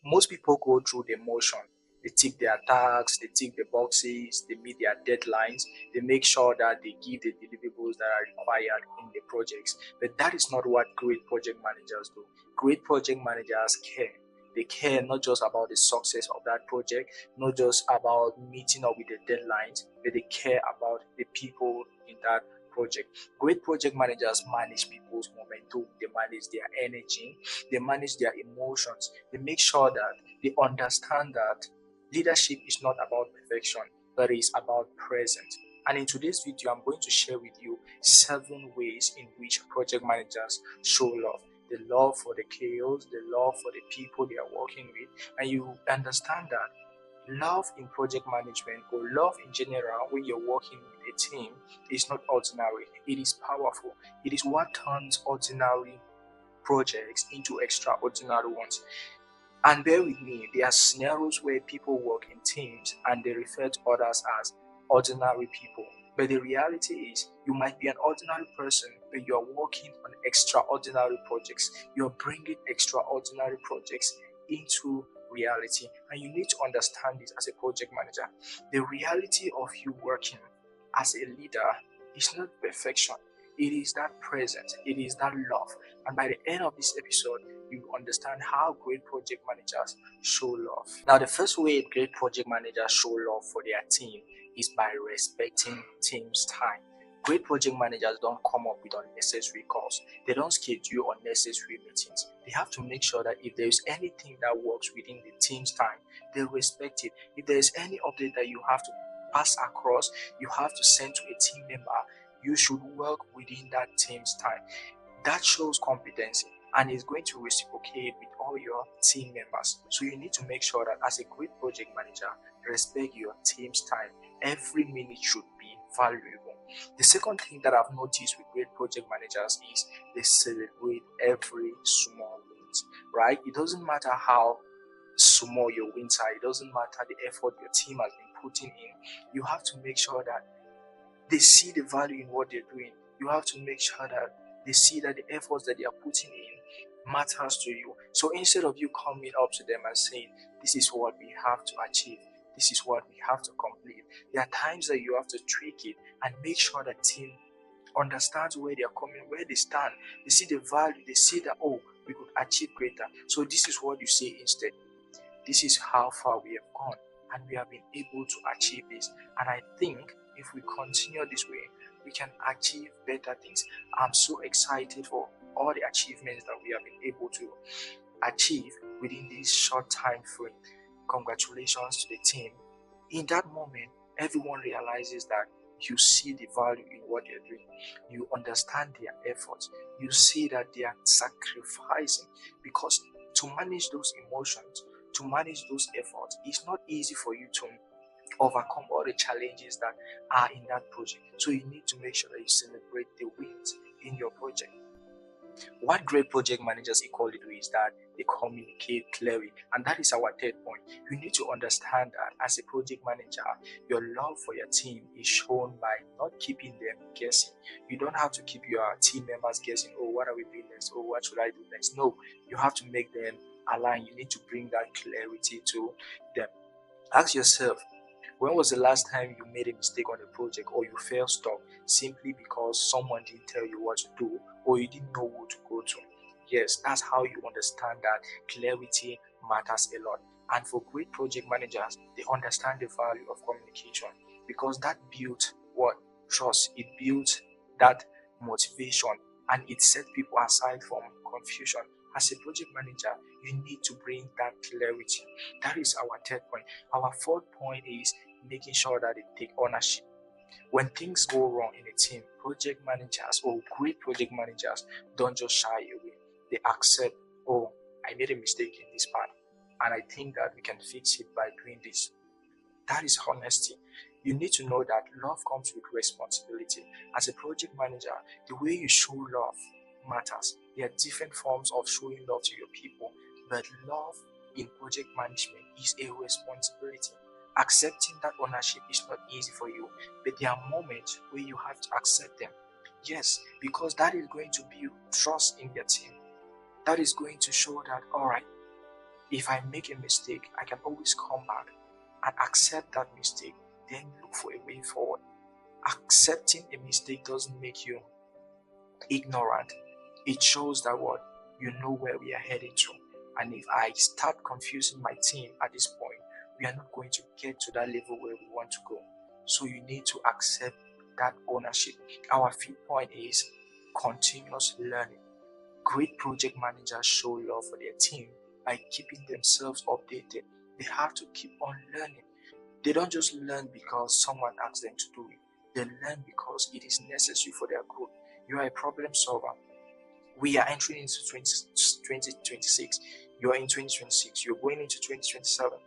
Most people go through the motion. They tick their tasks, they tick the boxes, they meet their deadlines, they make sure that they give the deliverables that are required in the projects. But that is not what great project managers do. Great project managers care. They care not just about the success of that project, not just about meeting up with the deadlines, but they care about the people in that project. Great project managers manage people's momentum, they manage their energy, they manage their emotions, they make sure that they understand that leadership is not about perfection, but it is about presence. And in today's video, I'm going to share with you 7 ways in which project managers show love. The love for the chaos, the love for the people they are working with, and you understand that love in project management or love in general when you're working with a team is not ordinary. It is powerful. It is what turns ordinary projects into extraordinary ones. And bear with me, there are scenarios where people work in teams and they refer to others as ordinary people. But the reality is, you might be an ordinary person, but you're working on extraordinary projects. You're bringing extraordinary projects into reality. And you need to understand this as a project manager. The reality of you working as a leader is not perfection. It is that presence, it is that love. And by the end of this episode, you understand how great project managers show love. Now, the first way great project managers show love for their team is by respecting team's time. Great project managers don't come up with unnecessary calls. They don't schedule unnecessary meetings. They have to make sure that if there is anything that works within the team's time, they respect it. If there is any update that you have to pass across, you have to send to a team member, you should work within that team's time. That shows competency and is going to reciprocate with all your team members. So you need to make sure that as a great project manager, respect your team's time. Every minute should be valuable. The second thing that I've noticed with great project managers is they celebrate every small wins, right? It doesn't matter how small your wins are, it doesn't matter the effort your team has been putting in. You have to make sure that they see the value in what they're doing. You have to make sure that they see that the efforts that they are putting in matters to you. So instead of you coming up to them and saying, this is what we have to achieve, this is what we have to complete, there are times that you have to tweak it and make sure that team understands where they are coming, where they stand. They see the value, they see that, oh, we could achieve greater. So this is what you say instead. This is how far we have gone and we have been able to achieve this. And I think if we continue this way, we can achieve better things. I'm so excited for all the achievements that we have been able to achieve within this short time frame. Congratulations to the team. In that moment, everyone realizes that you see the value in what they're doing. You understand their efforts. You see that they are sacrificing, because to manage those emotions, to manage those efforts, it's not easy for you to overcome all the challenges that are in that project. So you need to make sure that you celebrate the wins in your project. What great project managers equally do is that they communicate clearly, and that is our third point. You need to understand that as a project manager, your love for your team is shown by not keeping them guessing. You don't have to keep your team members guessing, oh, what are we doing next? Oh, what should I do next? No, you have to make them align. You need to bring that clarity to them. Ask yourself, when was the last time you made a mistake on a project or you felt stuck simply because someone didn't tell you what to do or you didn't know who to go to? Yes, that's how you understand that clarity matters a lot. And for great project managers, they understand the value of communication, because that builds what? Trust. It builds that motivation and it sets people aside from confusion. As a project manager, you need to bring that clarity. That is our third point. Our fourth point is making sure that they take ownership. When things go wrong in a team, project managers or great project managers don't just shy away. They accept, oh, I made a mistake in this part, and I think that we can fix it by doing this. That is honesty. You need to know that love comes with responsibility. As a project manager, the way you show love matters. There are different forms of showing love to your people, but love in project management is a responsibility. Accepting that ownership is not easy for you, but there are moments where you have to accept them. Yes, because that is going to build trust in your team. That is going to show that, all right, If I make a mistake, I can always come back and accept that mistake, then look for a way forward. Accepting a mistake doesn't make you ignorant. It shows that what you know where we are heading to. And if I start confusing my team at this point, we are not going to get to that level where we want to go. So you need to accept that ownership. Our fifth point is continuous learning. Great project managers show love for their team by keeping themselves updated. They have to keep on learning. They don't just learn because someone asked them to do it. They learn because it is necessary for their growth. You are a problem solver. We are entering into 2026. You are in 2026. You're going into 2027.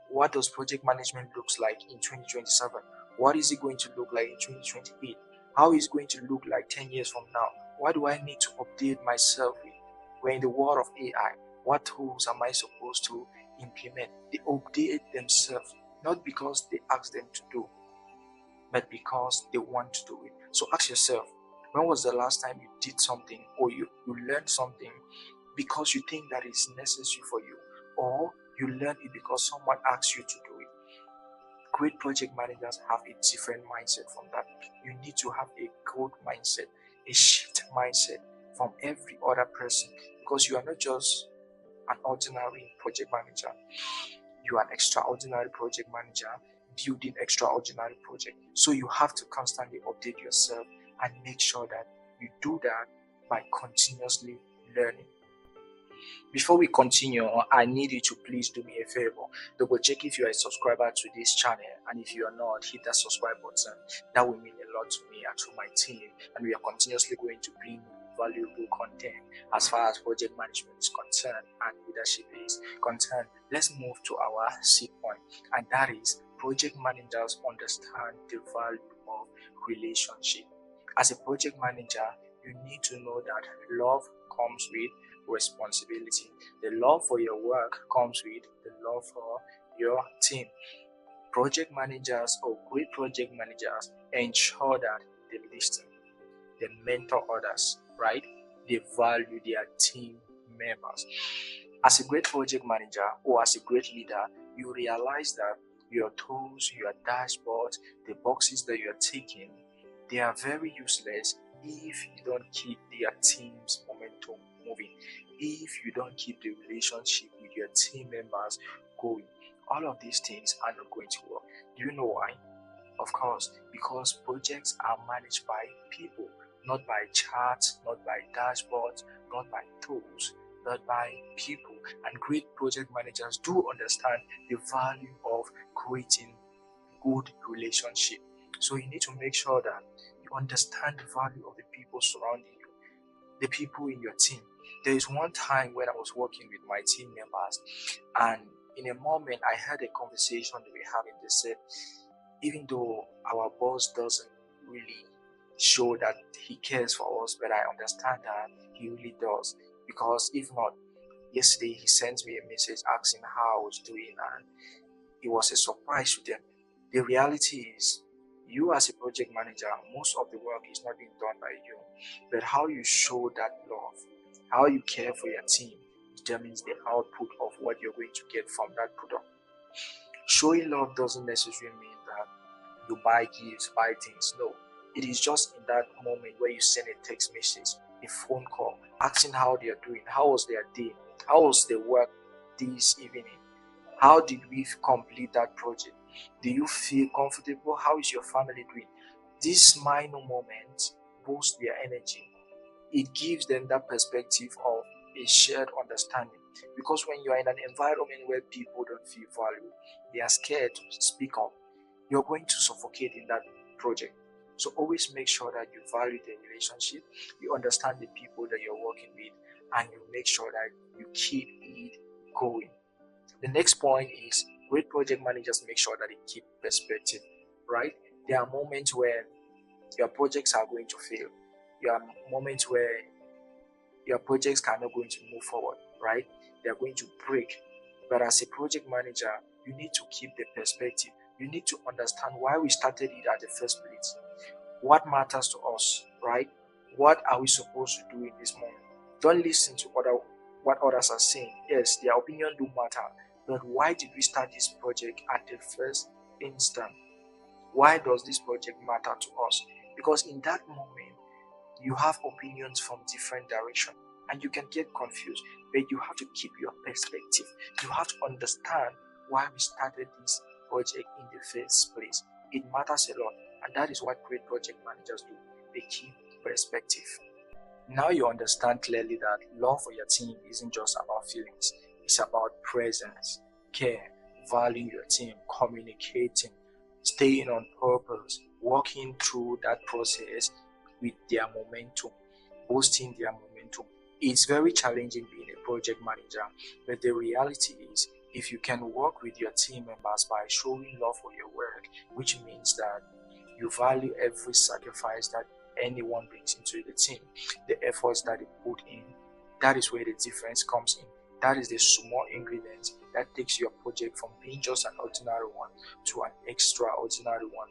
What does project management looks like in 2027? What is it going to look like in 2028? How is it going to look like 10 years from now? What do I need to update myself with? We're in the world of AI. What tools am I supposed to implement? They update themselves, not because they ask them to do, but because they want to do it. So ask yourself, when was the last time you did something or you learned something because you think that it's necessary for you, or you learned it because someone asked you to do it? Great project managers have a different mindset from that. You need to have a growth mindset, a shift mindset from every other person, because you are not just an ordinary project manager. You are an extraordinary project manager building extraordinary project. So you have to constantly update yourself and make sure that you do that by continuously learning. Before we continue, I need you to please do me a favor. Double check if you are a subscriber to this channel, and if you are not, hit that subscribe button. That will mean a lot to me and to my team, and we are continuously going to bring valuable content as far as project management is concerned and leadership is concerned. Let's move to our sixth point, and that is project managers understand the value of relationship. As a project manager, you need to know that love comes with responsibility. The love for your work comes with the love for your team. Project managers or great project managers ensure that they listen, they mentor others, right? They value their team members. As a great project manager or as a great leader, you realize that your tools, your dashboards, the boxes that you're taking, they are very useless if you don't keep their team's momentum moving, if you don't keep the relationship with your team members going. All of these things are not going to work. Do you know why? Of course, because projects are managed by people, not by charts, not by dashboards, not by tools, not by people. And great project managers do understand the value of creating good relationship. So you need to make sure that you understand the value of the people surrounding you, the people in your team. There is one time when I was working with my team members, and in a moment I had a conversation that we having. They said, even though our boss doesn't really show that he cares for us, but I understand that he really does. Because if not, yesterday he sent me a message asking how I was doing, and it was a surprise to them. The reality is, you as a project manager, most of the work is not being done by you, but how you show that love, how you care for your team determines the output of what you're going to get from that product. Showing love doesn't necessarily mean that you buy gifts, buy things. No, it is just in that moment where you send a text message, a phone call, asking how they are doing, how was their day, how was the work this evening, how did we complete that project, do you feel comfortable, how is your family doing. These minor moments boost their energy. It gives them that perspective of a shared understanding, because when you are in an environment where people don't feel valued, they are scared to speak up, you're going to suffocate in that project. So always make sure that you value the relationship, you understand the people that you're working with, and you make sure that you keep it going. The next point is great project managers make sure that they keep perspective, right? There are moments where your projects are going to fail. There are moments where your projects are not going to move forward, right? They are going to break. But as a project manager, you need to keep the perspective. You need to understand why we started it at the first place. What matters to us, right? What are we supposed to do in this moment? Don't listen to other what others are saying. Yes, their opinion do matter, but why did we start this project at the first instant? Why does this project matter to us? Because in that moment, you have opinions from different directions and you can get confused, but you have to keep your perspective. You have to understand why we started this project in the first place. It matters a lot, and that is what great project managers do. They keep perspective. Now you understand clearly that love for your team isn't just about feelings, it's about presence, care, valuing your team, communicating, staying on purpose, walking through that process with their momentum, boosting their momentum. It's very challenging being a project manager, but the reality is if you can work with your team members by showing love for your work, which means that you value every sacrifice that anyone brings into the team, the efforts that they put in, that is where the difference comes in. That is the small ingredient that takes your project from being just an ordinary one to an extraordinary one.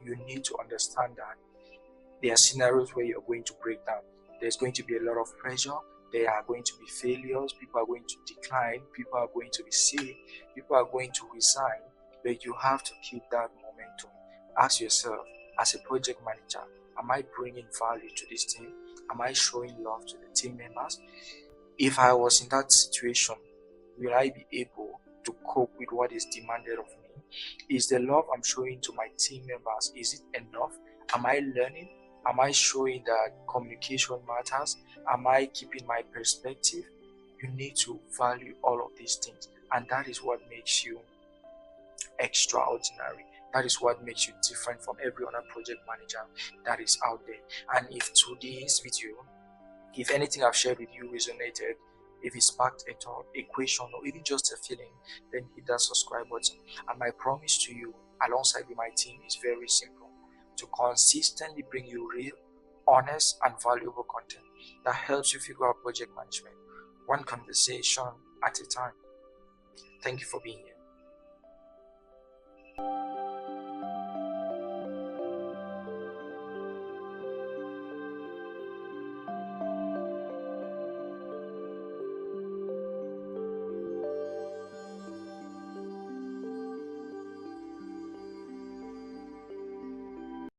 You need to understand that there are scenarios where you're going to break down. There's going to be a lot of pressure. There are going to be failures. People are going to decline. People are going to be sick. People are going to resign. But you have to keep that momentum. Ask yourself, as a project manager, am I bringing value to this team? Am I showing love to the team members? If I was in that situation, will I be able to cope with what is demanded of me? Is the love I'm showing to my team members, is it enough? Am I learning? Am I showing that communication matters? Am I keeping my perspective? You need to value all of these things, and that is what makes you extraordinary. That is what makes you different from every other project manager that is out there. And if today's video, if anything I've shared with you resonated, if it sparked a thought, a question, or even just a feeling, then hit that subscribe button. And my promise to you, alongside with my team, is very simple: to consistently bring you real, honest, and valuable content that helps you figure out project management, one conversation at a time. Thank you for being here.